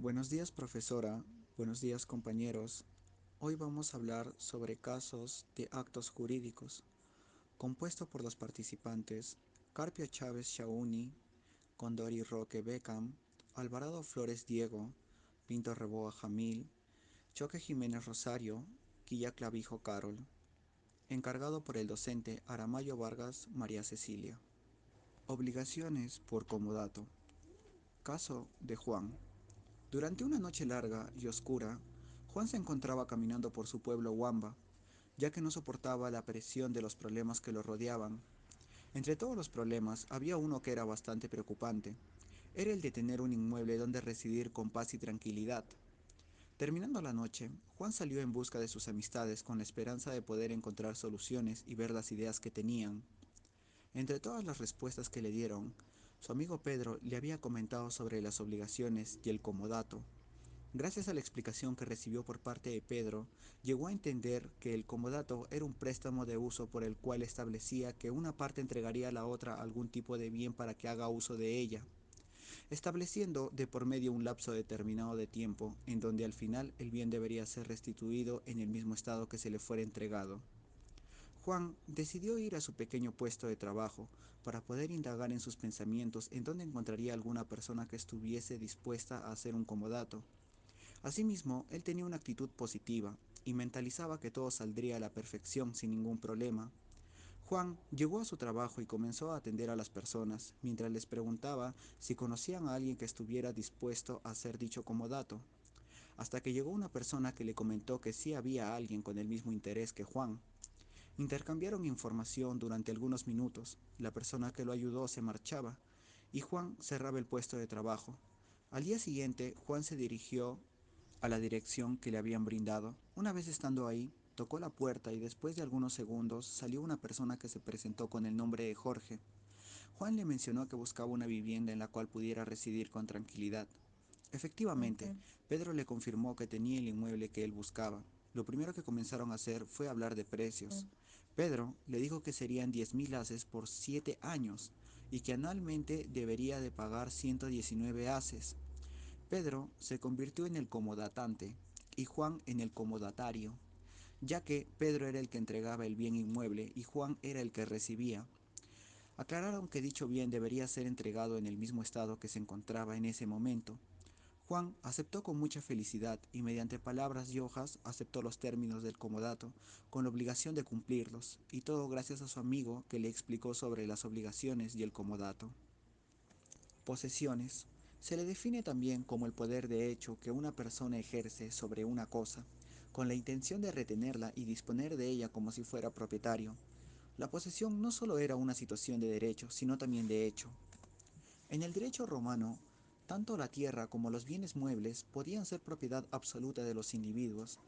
Buenos días, profesora. Buenos días, compañeros. Hoy vamos a hablar sobre casos de actos jurídicos, compuesto por los participantes Carpio Chávez Shauni, Condori Roque Beckham, Alvarado Flores Diego, Pinto Reboa Jamil, Choque Jiménez Rosario, Quilla Clavijo Carol. Encargado por el docente Aramayo Vargas María Cecilia. Obligaciones por comodato. Caso de Juan. Durante una noche larga y oscura, Juan se encontraba caminando por su pueblo Huamba, ya que no soportaba la presión de los problemas que lo rodeaban. Entre todos los problemas había uno que era bastante preocupante. Era el de tener un inmueble donde residir con paz y tranquilidad. Terminando la noche, Juan salió en busca de sus amistades con la esperanza de poder encontrar soluciones y ver las ideas que tenían. Entre todas las respuestas que le dieron, su amigo Pedro le había comentado sobre las obligaciones y el comodato. Gracias a la explicación que recibió por parte de Pedro, llegó a entender que el comodato era un préstamo de uso por el cual establecía que una parte entregaría a la otra algún tipo de bien para que haga uso de ella, estableciendo de por medio un lapso determinado de tiempo en donde al final el bien debería ser restituido en el mismo estado que se le fuera entregado. Juan decidió ir a su pequeño puesto de trabajo para poder indagar en sus pensamientos en dónde encontraría alguna persona que estuviese dispuesta a hacer un comodato. Asimismo, él tenía una actitud positiva y mentalizaba que todo saldría a la perfección sin ningún problema. Juan llegó a su trabajo y comenzó a atender a las personas, mientras les preguntaba si conocían a alguien que estuviera dispuesto a hacer dicho comodato, hasta que llegó una persona que le comentó que sí había alguien con el mismo interés que Juan. Intercambiaron información durante algunos minutos, la persona que lo ayudó se marchaba, y Juan cerraba el puesto de trabajo. Al día siguiente, Juan se dirigió a la dirección que le habían brindado. Una vez estando ahí, tocó la puerta y después de algunos segundos salió una persona que se presentó con el nombre de Jorge. Juan le mencionó que buscaba una vivienda en la cual pudiera residir con tranquilidad. Efectivamente, Pedro le confirmó que tenía el inmueble que él buscaba. Lo primero que comenzaron a hacer fue hablar de precios. Pedro le dijo que serían 10.000 haces por 7 años y que anualmente debería de pagar 119 haces. Pedro se convirtió en el comodatante y Juan en el comodatario, ya que Pedro era el que entregaba el bien inmueble y Juan era el que recibía. Aclararon que dicho bien debería ser entregado en el mismo estado que se encontraba en ese momento. Juan aceptó con mucha felicidad y mediante palabras y hojas aceptó los términos del comodato, con la obligación de cumplirlos, y todo gracias a su amigo que le explicó sobre las obligaciones y el comodato. Posesiones. Se le define también como el poder de hecho que una persona ejerce sobre una cosa, con la intención de retenerla y disponer de ella como si fuera propietario. La posesión no solo era una situación de derecho, sino también de hecho. En el derecho romano, tanto la tierra como los bienes muebles podían ser propiedad absoluta de los individuos.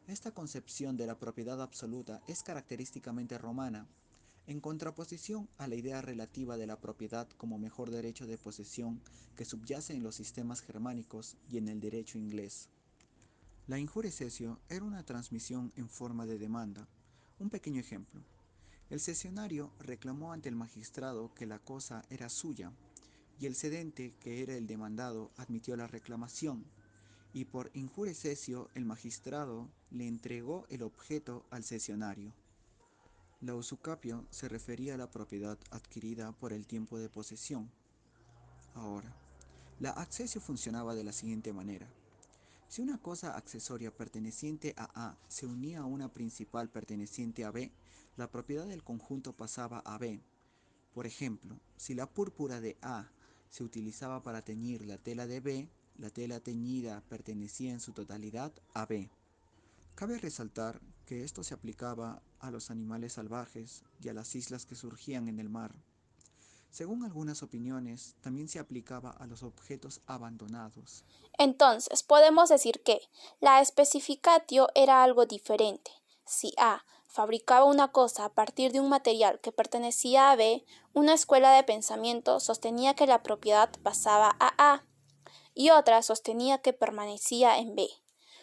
Esta concepción de la propiedad absoluta es característicamente romana, en contraposición a la idea relativa de la propiedad como mejor derecho de posesión que subyace en los sistemas germánicos y en el derecho inglés. La injuria cesio era una transmisión en forma de demanda. Un pequeño ejemplo. El cesionario reclamó ante el magistrado que la cosa era suya, y el cedente, que era el demandado, admitió la reclamación, y por injuria cesio el magistrado le entregó el objeto al cesionario. La usucapio se refería a la propiedad adquirida por el tiempo de posesión. Ahora, la accesio funcionaba de la siguiente manera. Si una cosa accesoria perteneciente a se unía a una principal perteneciente a B, la propiedad del conjunto pasaba a B. Por ejemplo, si la púrpura de A se utilizaba para teñir la tela de B, la tela teñida pertenecía en su totalidad a B. Cabe resaltar que esto se aplicaba a los animales salvajes y a las islas que surgían en el mar. Según algunas opiniones, también se aplicaba a los objetos abandonados. Entonces, podemos decir que la specificatio era algo diferente. Si A fabricaba una cosa a partir de un material que pertenecía a B, una escuela de pensamiento sostenía que la propiedad pasaba a A y otra sostenía que permanecía en B.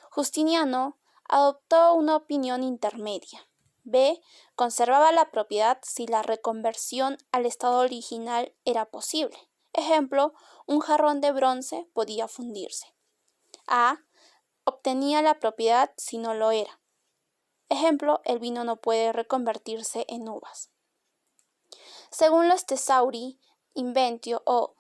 Justiniano adoptó una opinión intermedia. B conservaba la propiedad si la reconversión al estado original era posible. Ejemplo, un jarrón de bronce podía fundirse. A. Obtenía la propiedad si no lo era. Ejemplo, el vino no puede reconvertirse en uvas. Según los thesauri, inventio o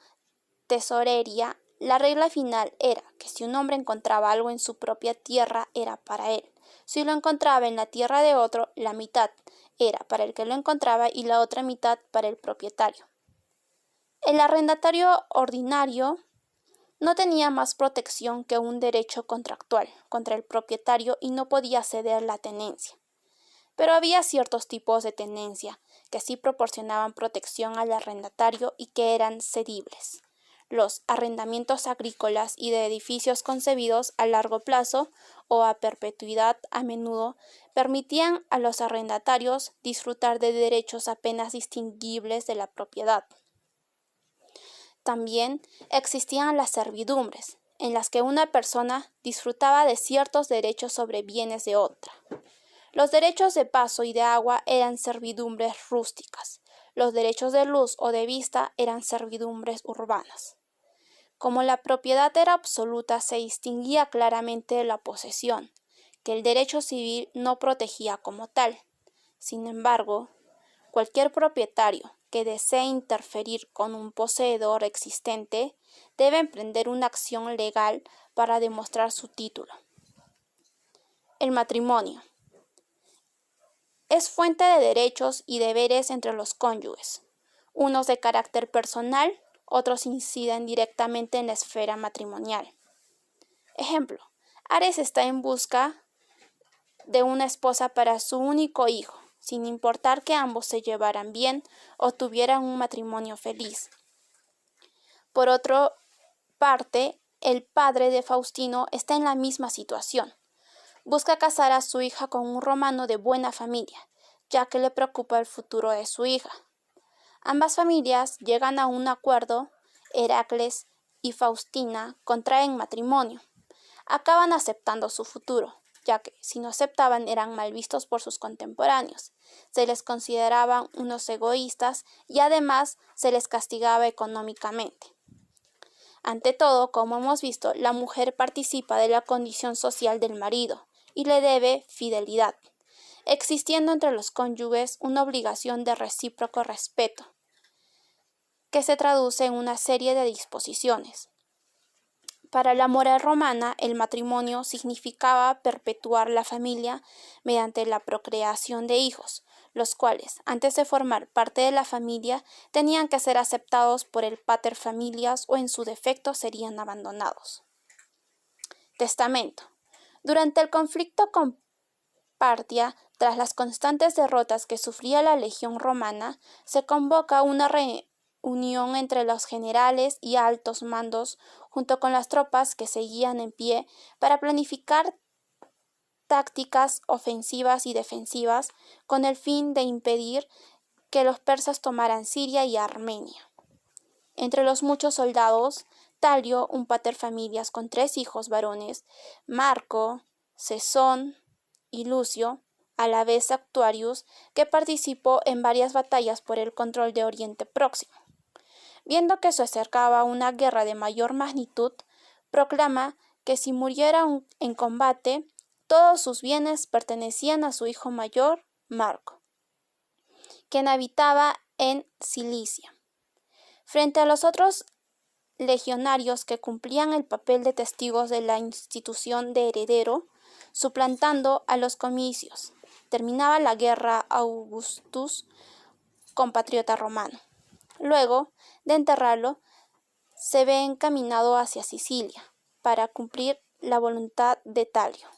tesorería, la regla final era que si un hombre encontraba algo en su propia tierra era para él. Si lo encontraba en la tierra de otro, la mitad era para el que lo encontraba y la otra mitad para el propietario. El arrendatario ordinario no tenía más protección que un derecho contractual contra el propietario y no podía ceder la tenencia. Pero había ciertos tipos de tenencia que sí proporcionaban protección al arrendatario y que eran cedibles. Los arrendamientos agrícolas y de edificios concebidos a largo plazo o a perpetuidad a menudo permitían a los arrendatarios disfrutar de derechos apenas distinguibles de la propiedad. También existían las servidumbres, en las que una persona disfrutaba de ciertos derechos sobre bienes de otra. Los derechos de paso y de agua eran servidumbres rústicas. Los derechos de luz o de vista eran servidumbres urbanas. Como la propiedad era absoluta, se distinguía claramente de la posesión, que el derecho civil no protegía como tal. Sin embargo, cualquier propietario que desee interferir con un poseedor existente debe emprender una acción legal para demostrar su título. El matrimonio es fuente de derechos y deberes entre los cónyuges, unos de carácter personal, otros inciden directamente en la esfera matrimonial. Ejemplo, Ares está en busca de una esposa para su único hijo, sin importar que ambos se llevaran bien o tuvieran un matrimonio feliz. Por otra parte, el padre de Faustino está en la misma situación. Busca casar a su hija con un romano de buena familia, ya que le preocupa el futuro de su hija. Ambas familias llegan a un acuerdo, Heracles y Faustina contraen matrimonio. Acaban aceptando su futuro, ya que si no aceptaban eran mal vistos por sus contemporáneos. Se les consideraban unos egoístas y además se les castigaba económicamente. Ante todo, como hemos visto, la mujer participa de la condición social del marido y le debe fidelidad, existiendo entre los cónyuges una obligación de recíproco respeto, que se traduce en una serie de disposiciones. Para la moral romana, el matrimonio significaba perpetuar la familia mediante la procreación de hijos, los cuales, antes de formar parte de la familia, tenían que ser aceptados por el pater familias o en su defecto serían abandonados. Testamento. Durante el conflicto con Partia, tras las constantes derrotas que sufría la legión romana, se convoca una reunión entre los generales y altos mandos junto con las tropas que seguían en pie para planificar tácticas ofensivas y defensivas con el fin de impedir que los persas tomaran Siria y Armenia. Entre los muchos soldados, Talio, un paterfamilias con 3 hijos varones, Marco, Cesón y Lucio, a la vez Actuarius, que participó en varias batallas por el control de Oriente Próximo. Viendo que se acercaba una guerra de mayor magnitud, proclama que si muriera en combate, todos sus bienes pertenecían a su hijo mayor, Marco, quien habitaba en Cilicia. Frente a los otros legionarios que cumplían el papel de testigos de la institución de heredero, suplantando a los comicios, terminaba la guerra Augustus, compatriota romano. Luego de enterrarlo, se ve encaminado hacia Sicilia para cumplir la voluntad de Talio.